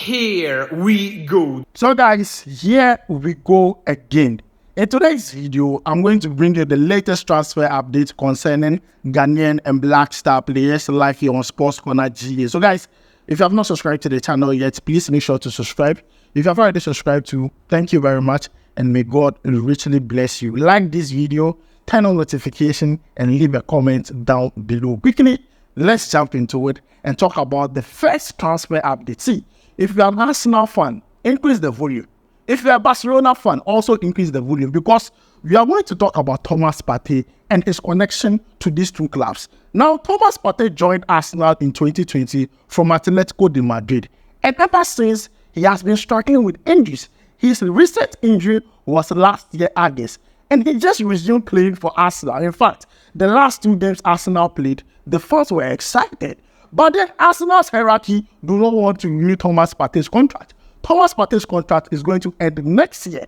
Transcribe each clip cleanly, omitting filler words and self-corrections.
Here we go. So guys, here we go again. In today's video, I'm going to bring you the latest transfer update concerning Ghanaian and Black Star players live here on Sports Corner GA. So guys, if you have not subscribed to the channel yet, please make sure to subscribe. If you have already subscribed to, thank you very much and may God richly bless you. Like this video, turn on notification and leave a comment down below. Quickly, let's jump into it and talk about the first transfer update. See, if you're an Arsenal fan, increase the volume. If you're a Barcelona fan, also increase the volume because we are going to talk about Thomas Partey and his connection to these two clubs. Now, Thomas Partey joined Arsenal in 2020 from Atletico de Madrid. And ever since, he has been struggling with injuries. His recent injury was last year, August, and he just resumed playing for Arsenal. In fact, the last two games Arsenal played, the fans were excited. But then Arsenal's hierarchy do not want to renew Thomas Partey's contract. Thomas Partey's contract is going to end next year.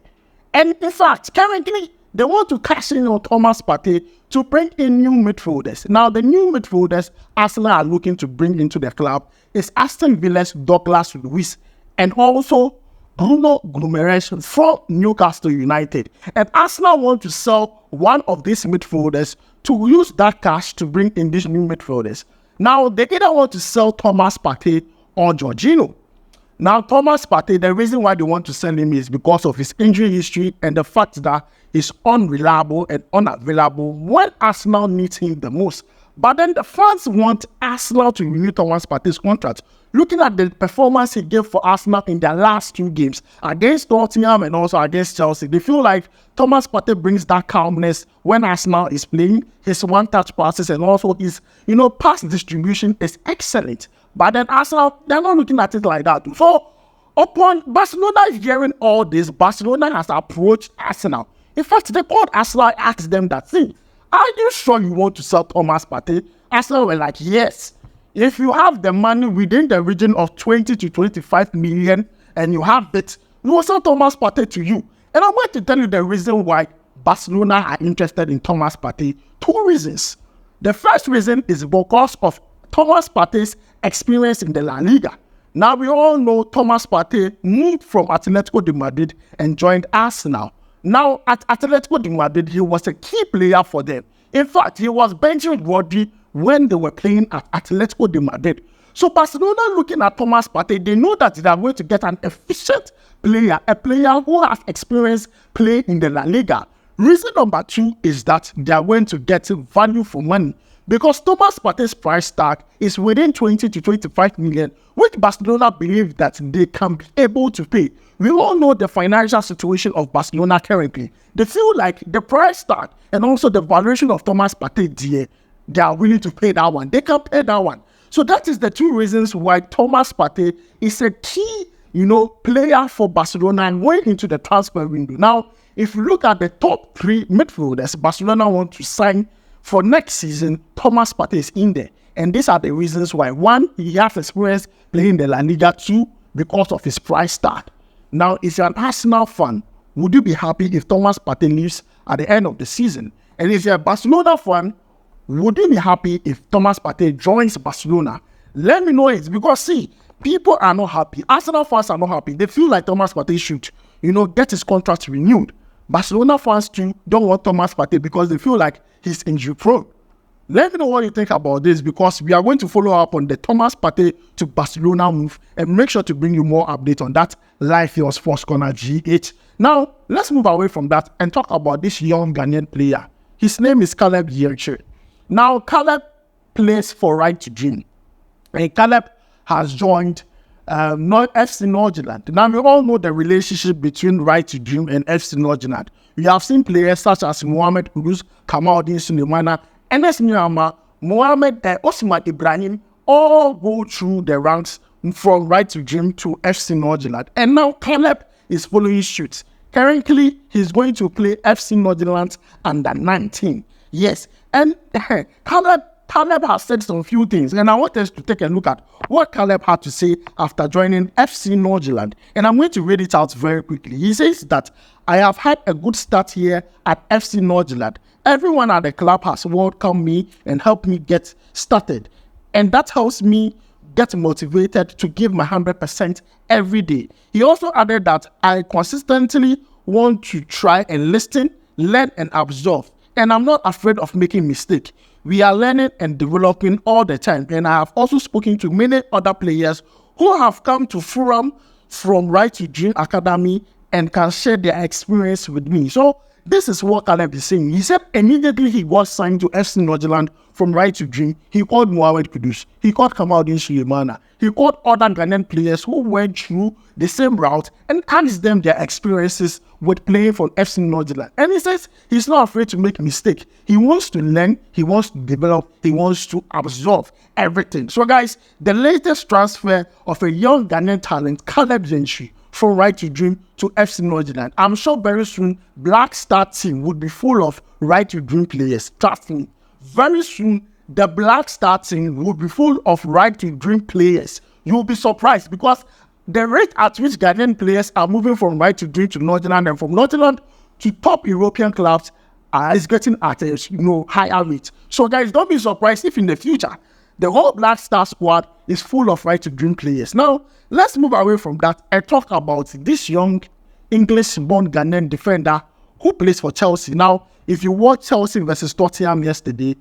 And in fact, currently, they want to cash in on Thomas Partey to bring in new midfielders. Now, the new midfielders Arsenal are looking to bring into the club is Aston Villa's Douglas Luiz and also Bruno Guimaraes from Newcastle United. And Arsenal want to sell one of these midfielders to use that cash to bring in these new midfielders. Now, they either want to sell Thomas Partey or Jorginho. Now, Thomas Partey, the reason why they want to sell him is because of his injury history and the fact that he's unreliable and unavailable when Arsenal needs him the most. But then the fans want Arsenal to renew Thomas Partey's contract. Looking at the performance he gave for Arsenal in their last two games against Tottenham and also against Chelsea, they feel like Thomas Partey brings that calmness when Arsenal is playing. His one-touch passes and also his, pass distribution is excellent. But then Arsenal, they're not looking at it like that. So, upon Barcelona hearing all this, Barcelona has approached Arsenal. In fact, they called Arsenal and asked them that, see, are you sure you want to sell Thomas Partey? Arsenal were like, yes. If you have the money within the region of 20 to 25 million and you have it, we will sell Thomas Partey to you. And I'm going to tell you the reason why Barcelona are interested in Thomas Partey. Two reasons. The first reason is because of Thomas Partey's experience in the La Liga. Now, we all know Thomas Partey moved from Atletico de Madrid and joined Arsenal. Now, at Atletico de Madrid, he was a key player for them. In fact, he was benching Rodri when they were playing at Atletico de Madrid. So Barcelona looking at Thomas Partey, they know that they are going to get an efficient player, a player who has experience playing in the La Liga. Reason number two is that they are going to get value for money because Thomas Partey's price tag is within 20 to 25 million, which Barcelona believe that they can be able to pay. We all know the financial situation of Barcelona currently. They feel like the price tag and also the valuation of Thomas Partey, they are willing to pay that one. They can pay that one. So that is the two reasons why Thomas Partey is a key, player for Barcelona and went into the transfer window. Now, if you look at the top three midfielders Barcelona want to sign for next season, Thomas Partey is in there. And these are the reasons why. One, he has experience playing the La Liga. Two, because of his price tag. Now, if you're an Arsenal fan, would you be happy if Thomas Partey leaves at the end of the season? And if you're a Barcelona fan, would you be happy if Thomas Partey joins Barcelona? Let me know it because, see, people are not happy. Arsenal fans are not happy. They feel like Thomas Partey should, get his contract renewed. Barcelona fans too don't want Thomas Partey because they feel like he's injury prone. Let me know what you think about this because we are going to follow up on the Thomas Partey to Barcelona move and make sure to bring you more updates on that live here on Sports Corner GH. Now, let's move away from that and talk about this young Ghanaian player. His name is Caleb Gentry. Now, Caleb plays for Right to Dream. And Caleb has joined FC Nordsjaelland. Now, we all know the relationship between Right to Dream and FC Nordsjaelland. We have seen players such as Mohamed Kudus, Kamaldeen Sulemana, Enes Nyama, Mohamed Osman Ibrahim, all go through the ranks from Right to Dream to FC Nordsjaelland. And now Caleb is following suit. Currently, he's going to play FC Nordsjaelland under 19. Yes, and Caleb has said some few things, and I want us to take a look at what Caleb had to say after joining FC Nordsjaelland. And I'm going to read it out very quickly. He says that, I have had a good start here at FC Nordsjaelland. Everyone at the club has welcomed me and helped me get started. And that helps me get motivated to give my 100% every day. He also added that I consistently want to try and listen, learn and absorb, and I'm not afraid of making mistakes. We are learning and developing all the time, and I have also spoken to many other players who have come to Fulham from Right to Dream Academy and can share their experience with me. So this is what Caleb is saying. He said immediately he was signed to FC Nordsjaelland from Right to Dream, he called Mohamed Kudus, he called Kamaldeen Sulemana, he called other Ghanaian players who went through the same route and asked them their experiences with playing for FC Nordsjaelland. And he says he's not afraid to make mistakes. He wants to learn, he wants to develop, he wants to absorb everything. So guys, the latest transfer of a young Ghanaian talent, Caleb Gentry, from Right to Dream to FC Nordsjaelland. I'm sure very soon Black Star team would be full of Right to Dream players. Trust me. Very soon the Black Star team will be full of Right to Dream players. You'll be surprised because the rate at which Ghanaian players are moving from Right to Dream to Nordsjaelland and from Nordsjaelland to top European clubs is getting at a higher rate. So guys, don't be surprised if in the future the whole Black Star squad is full of Right to Dream players. Now, let's move away from that and talk about this young English-born Ghanaian defender who plays for Chelsea. Now, if you watch Chelsea versus Tottenham yesterday,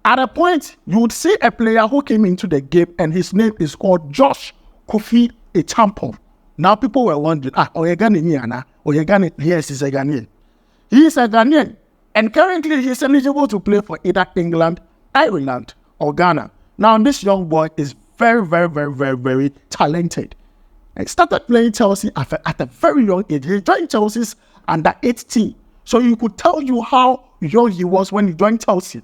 at a point, you would see a player who came into the game and his name is called kofi Acheampong. Now, people were wondering, are you Ghanaian? Yes, he's a Ghanaian. He is a Ghanaian. And currently, he's eligible to play for either England, Ireland, or Ghana. Now, this young boy is very talented. He started playing Chelsea at a very young age. He joined Chelsea's under 18. So you could tell you how young he was when he joined Chelsea.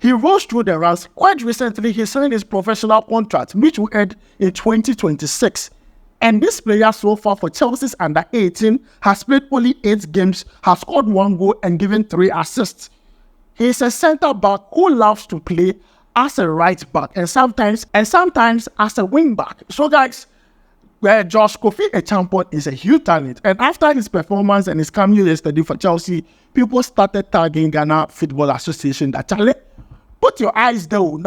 He rose through the ranks. Quite recently, he signed his professional contract, which will end in 2026. And this player so far for Chelsea's under 18 has played only 8 games, has scored 1 goal and given 3 assists. He is a centre back who loves to play as a right back and sometimes as a wing back. So guys, kofi Acheampong is a huge talent, and after his performance and his cameo yesterday for Chelsea, people started tagging Ghana Football Association that Charlie, put your eyes down.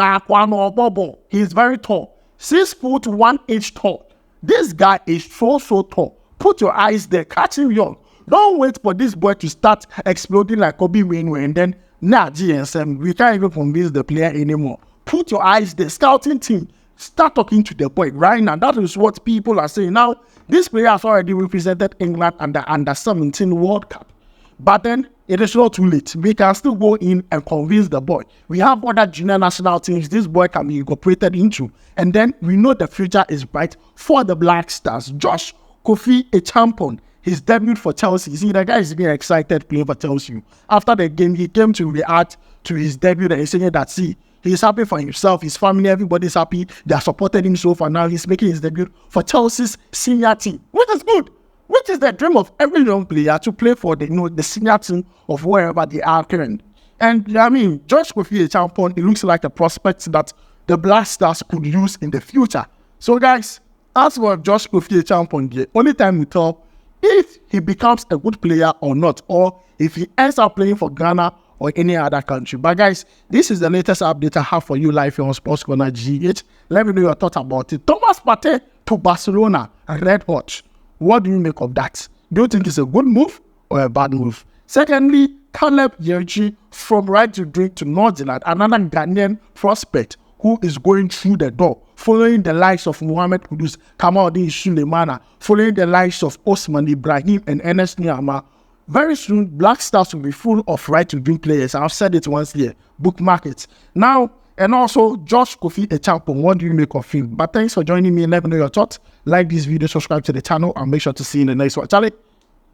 He is very tall, 6 foot 1 inch tall. This guy is so tall. Put your eyes there, catch him young. Don't wait for this boy to start exploding like Kobe Mainway and then GSM, we can't even convince the player anymore. Put your eyes there, scouting team, start talking to the boy right now. That is what people are saying. Now, this player has already represented England under 17 World Cup. But then, it is not too late. We can still go in and convince the boy. We have other junior national teams this boy can be incorporated into. And then, we know the future is bright for the Black Stars. kofi Acheampong, his debut for Chelsea. See, the guy is being excited playing for Chelsea. After the game, he came to react to his debut and he's saying that, see, he's happy for himself, his family, everybody's happy. They are supported him so far. Now he's making his debut for Chelsea's senior team, which is good. Which is the dream of every young player to play for the senior team of wherever they are current. And I mean, kofi Acheampong, it looks like a prospect that the Black Stars could use in the future. So guys, as for kofi Acheampong, the only time we tell if he becomes a good player or not, or if he ends up playing for Ghana or any other country. But guys, this is the latest update I have for you live here on Sports Corner GH. Let me know your thoughts about it. Thomas Partey to Barcelona, red hot. What do you make of that? Do you think it's a good move or a bad move? Secondly, Caleb Gentry from Right to Dream to Nordsjaelland, another Ghanaian prospect who is going through the door, following the likes of Mohamed Kudus, Kamaldeen Sulemana, following the likes of Osman Ibrahim and Ernest Niama. Very soon, Black Stars will be full of Right to Dream players. I've said it once here. Bookmark it. Now, and also, kofi Acheampong, what do you make of him? But thanks for joining me. Let me know your thoughts. Like this video, subscribe to the channel, and make sure to see you in the next one. Charlie,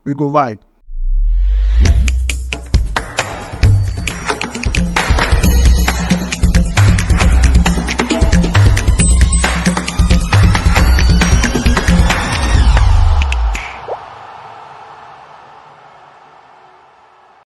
we go vibe.